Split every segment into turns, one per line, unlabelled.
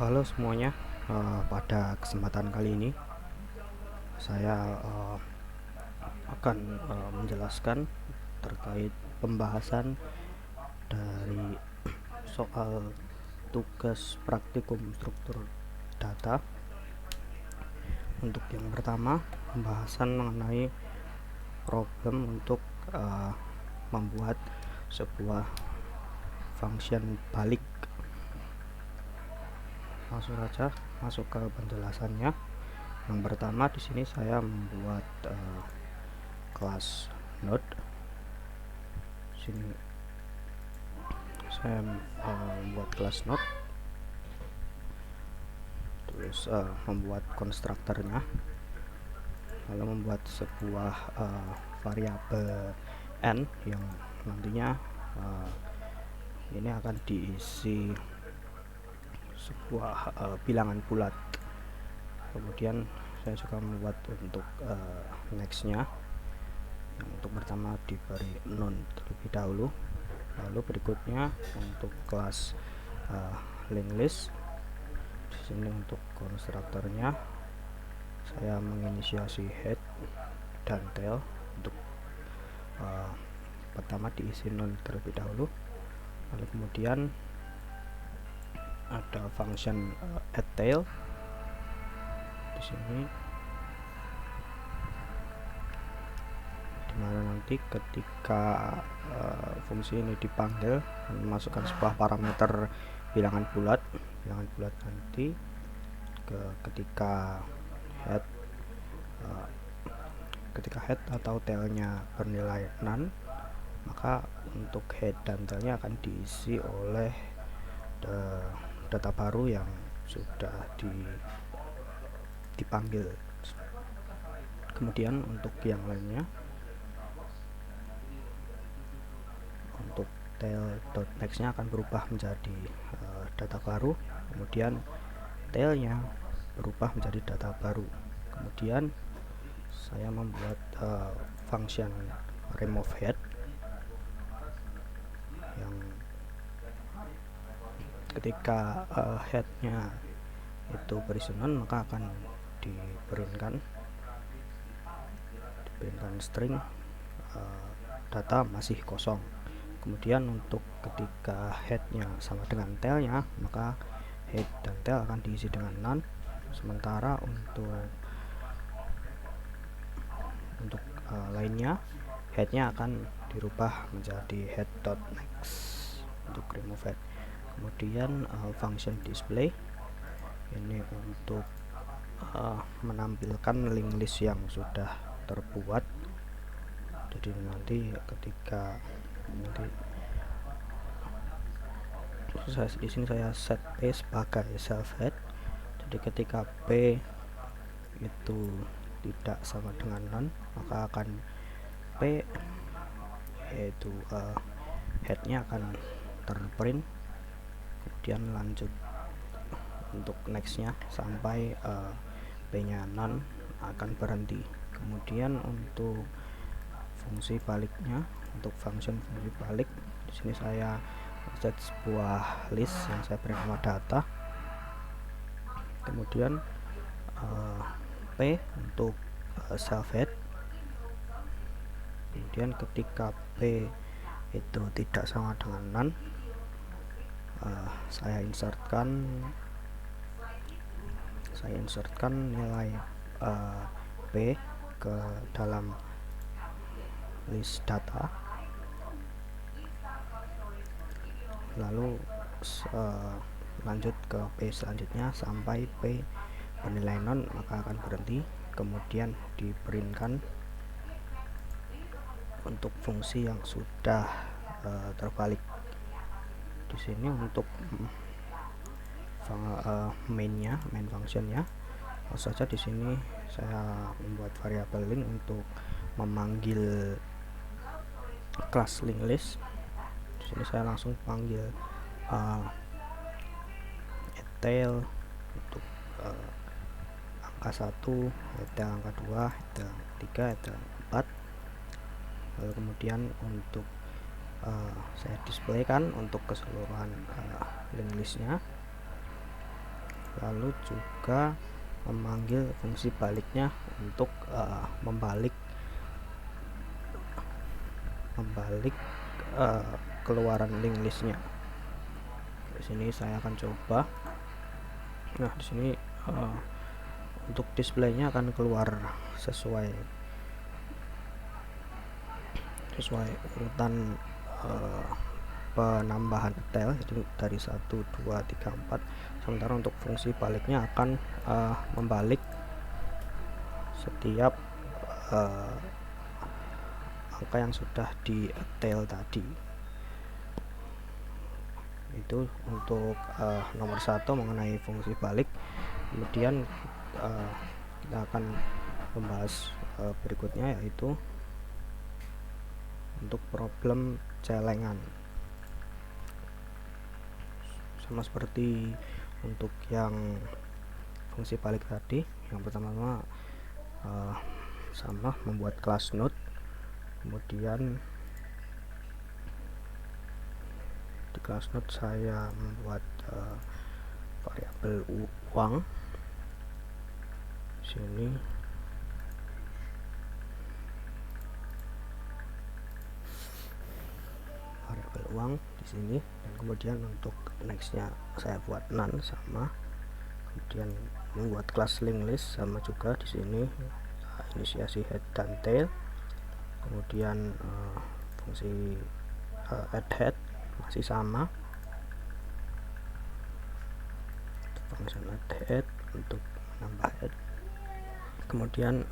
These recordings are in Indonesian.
Halo semuanya. Pada kesempatan kali ini saya akan menjelaskan terkait pembahasan dari soal tugas praktikum struktur data. Untuk yang pertama, pembahasan mengenai problem untuk membuat sebuah function balik. Langsung saja masuk ke penjelasannya. Yang pertama, di sini saya membuat kelas node. Sini saya membuat kelas node, terus membuat konstruktornya, lalu membuat sebuah variabel n yang nantinya ini akan diisi sebuah bilangan bulat. Kemudian saya juga membuat untuk nextnya, yang untuk pertama diberi non terlebih dahulu, lalu berikutnya untuk kelas linked list. Di sini untuk konstruktornya saya menginisiasi head dan tail. Untuk pertama diisi non terlebih dahulu, lalu kemudian ada function add tail di sini, dimana nanti ketika fungsi ini dipanggil memasukkan sebuah parameter bilangan bulat nanti ketika head atau tailnya bernilai none, maka untuk head dan tailnya akan diisi oleh data baru yang sudah dipanggil. Kemudian untuk yang lainnya, untuk tail.next-nya akan berubah menjadi data baru, kemudian tailnya berubah menjadi data baru. Kemudian saya membuat function remove head yang ketika headnya itu berisi none, maka akan diberikan string data masih kosong. Kemudian untuk ketika headnya sama dengan tailnya, maka head dan tail akan diisi dengan none. Sementara untuk lainnya, headnya akan dirubah menjadi head.next untuk remove head. Kemudian function display ini untuk menampilkan link list yang sudah terbuat. Jadi nanti ketika di sini saya set p sebagai self head. Jadi ketika p itu tidak sama dengan none, maka akan p yaitu headnya akan terprint. Kemudian lanjut untuk nextnya sampai p nya none akan berhenti. Kemudian untuk fungsi baliknya, untuk function fungsi balik, di sini saya set sebuah list yang saya beri nama data. Kemudian p untuk self head. Kemudian ketika p itu tidak sama dengan none, saya insertkan nilai p ke dalam list data, lalu lanjut ke p selanjutnya sampai p bernilai none, maka akan berhenti. Kemudian diprintkan untuk fungsi yang sudah terbalik. Di sini untuk main functionnya, saja di sini saya membuat variabel link untuk memanggil kelas linked list. Di sini saya langsung panggil tail untuk angka 1, tail angka 2, tail 3, tail 4. Lalu kemudian untuk saya displaykan untuk keseluruhan linked listnya. lalu juga memanggil fungsi baliknya untuk membalik keluaran link listnya. Di sini saya akan coba. Nah, di sini untuk displaynya akan keluar sesuai urutan penambahan tel, jadi dari 1, 2, 3, 4. Sementara untuk fungsi baliknya akan membalik setiap angka yang sudah di tel tadi. Itu untuk nomor 1 mengenai fungsi balik. Kemudian kita akan membahas berikutnya, yaitu untuk problem celengan. Sama seperti untuk yang fungsi balik tadi, yang pertama-tama sama membuat kelas node, kemudian di kelas node saya membuat variabel uang. Sini variabel uang di sini, dan kemudian untuk nextnya saya buat none sama, kemudian membuat kelas link list sama juga di sini, inisiasi head dan tail, kemudian fungsi add head masih sama, function add head untuk menambah head, kemudian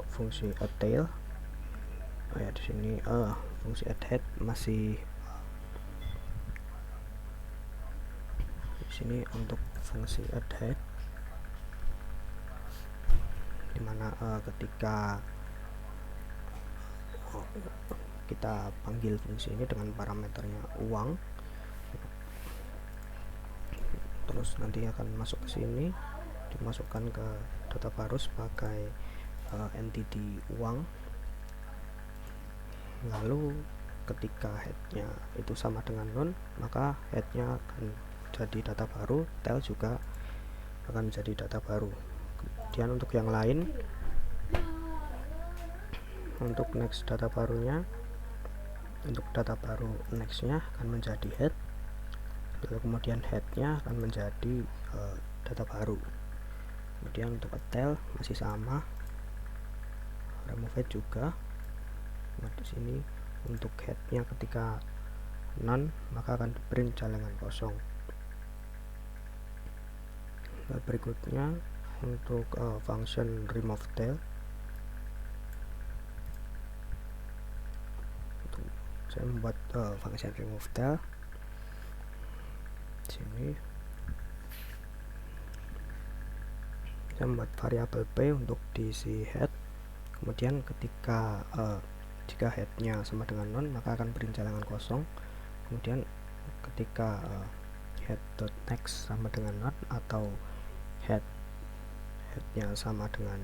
fungsi add tail. Ya, di sini fungsi add head masih di sini untuk fungsi add head, dimana ketika kita panggil fungsi ini dengan parameternya uang, terus nanti akan masuk ke sini, dimasukkan ke data baru sebagai entity uang. Lalu ketika headnya itu sama dengan none, maka headnya akan jadi data baru, tail juga akan menjadi data baru. Kemudian untuk yang lain, untuk next data barunya, untuk data baru nextnya akan menjadi head, lalu kemudian headnya akan menjadi data baru. Kemudian untuk tail masih sama, remove head juga. Nah, di sini untuk headnya ketika none, maka akan di print celengan kosong. Nah, berikutnya untuk function remove tail, saya membuat function remove tail. Di sini saya membuat variabel p untuk diisi head, kemudian ketika jika headnya sama dengan none, maka akan print celengan kosong. Kemudian ketika head.next sama dengan none, atau headnya sama dengan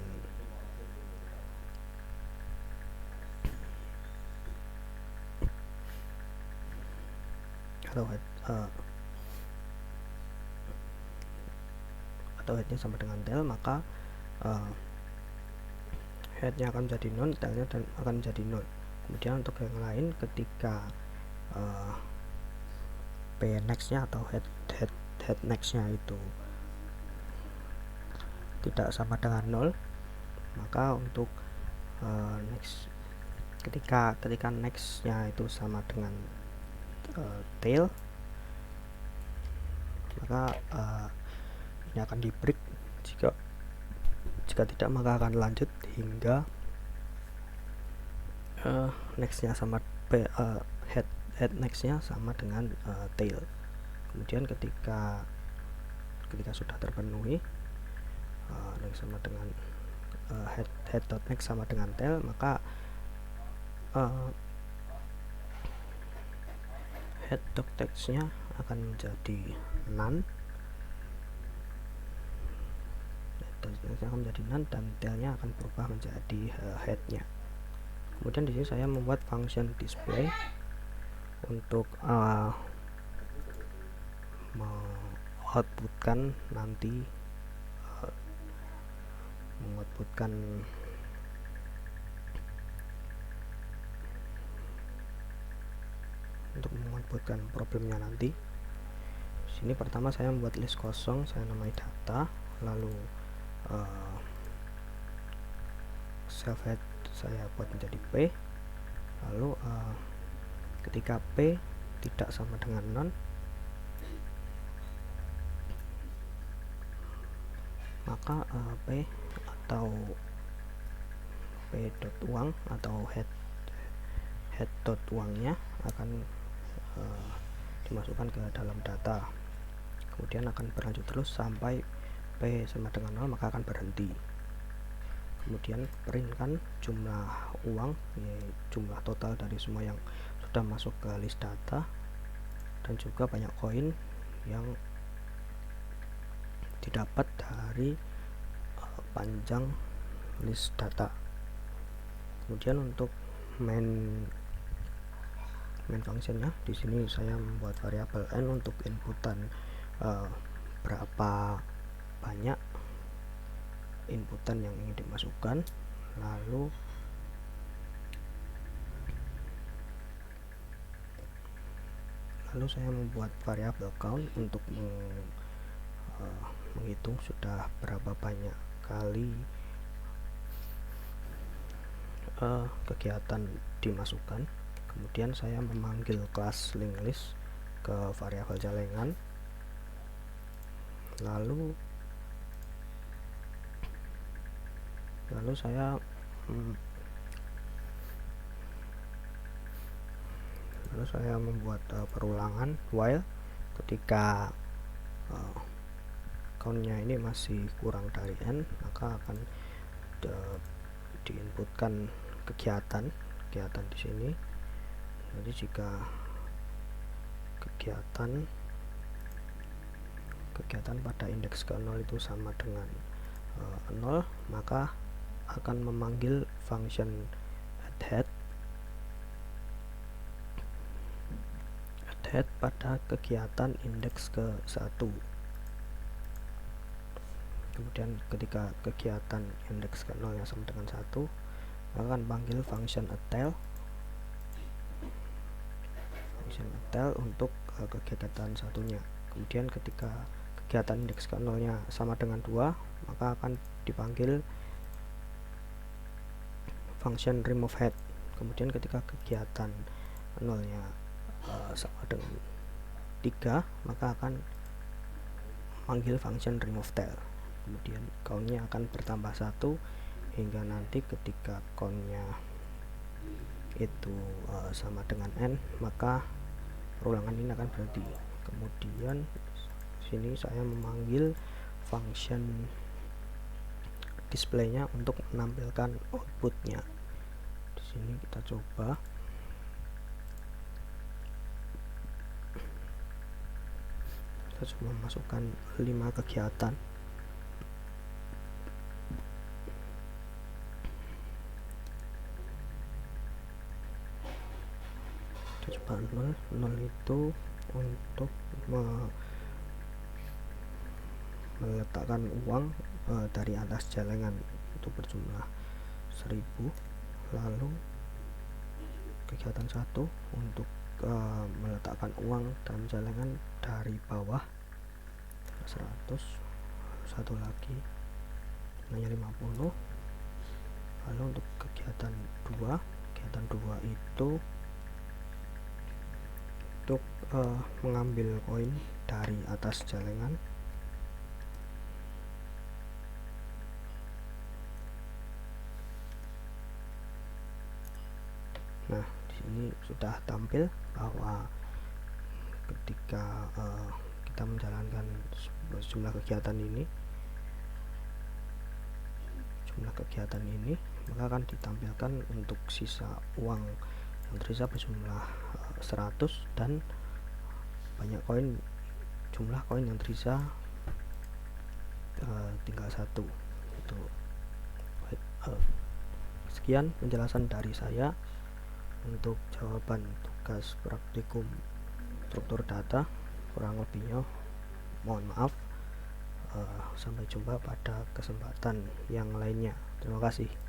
atau headnya sama dengan tail, maka headnya akan menjadi none, tailnya dan akan menjadi none. Kemudian untuk yang lain, ketika p nextnya atau head nextnya itu tidak sama dengan 0, maka untuk next ketika nextnya itu sama dengan tail, maka ini akan di break. Jika tidak, maka akan lanjut hingga nextnya sama head nextnya sama dengan tail. Kemudian ketika sudah terpenuhi next sama dengan head.next sama dengan tail, maka head.nextnya akan menjadi none, dan tailnya akan berubah menjadi headnya. Kemudian di sini saya membuat function display. untuk mengoutputkan nanti mengoutputkan problemnya nanti. Sini pertama saya membuat list kosong, saya namai data, lalu self head saya buat menjadi P, lalu ketika P tidak sama dengan none, maka P atau P dot uang atau head dot uangnya akan dimasukkan ke dalam data, kemudian akan berlanjut terus sampai P sama dengan 0, maka akan berhenti. Kemudian printkan jumlah uang, jumlah total dari semua yang sudah masuk ke list data, dan juga banyak koin yang didapat dari panjang list data. Kemudian untuk main functionnya, di sini saya membuat variabel n untuk inputan berapa banyak inputan yang ingin dimasukkan, lalu saya membuat variabel count untuk menghitung sudah berapa banyak kali kegiatan dimasukkan. Kemudian saya memanggil kelas linked list ke variabel jalengan, lalu saya membuat perulangan while ketika countnya ini masih kurang dari n, maka akan diinputkan kegiatan di sini. Jadi jika kegiatan pada indeks ke 0 itu sama dengan 0, maka akan memanggil function add head pada kegiatan indeks ke 1. Kemudian ketika kegiatan indeks ke 0 yang sama dengan 1, maka akan panggil function tail untuk kegiatan satunya. Kemudian ketika kegiatan indeks ke 0 nya sama dengan 2, maka akan dipanggil function remove head. Kemudian ketika kegiatan 0 nya sama dengan 3, maka akan panggil function remove tail. Kemudian countnya akan bertambah 1 hingga nanti ketika countnya itu sama dengan n, maka perulangan ini akan berhenti. Kemudian sini saya memanggil function displaynya untuk menampilkan outputnya. Di sini kita coba. Kita coba masukkan 5 kegiatan. Kita coba 0 itu untuk meletakkan uang dari atas jalengan itu berjumlah 1000. Lalu kegiatan 1 untuk meletakkan uang dalam jalengan dari bawah 100. Satu lagi nilainya 50. Lalu untuk kegiatan 2 itu untuk mengambil koin dari atas jalengan. Nah, di sini sudah tampil bahwa ketika kita menjalankan jumlah kegiatan ini, maka akan ditampilkan untuk sisa uang yang tersisa berjumlah 100 dan jumlah koin yang tersisa tinggal 1. Itu sekian penjelasan dari saya. untuk jawaban tugas praktikum struktur data. Kurang lebihnya mohon maaf. Sampai jumpa pada kesempatan yang lainnya. Terima kasih.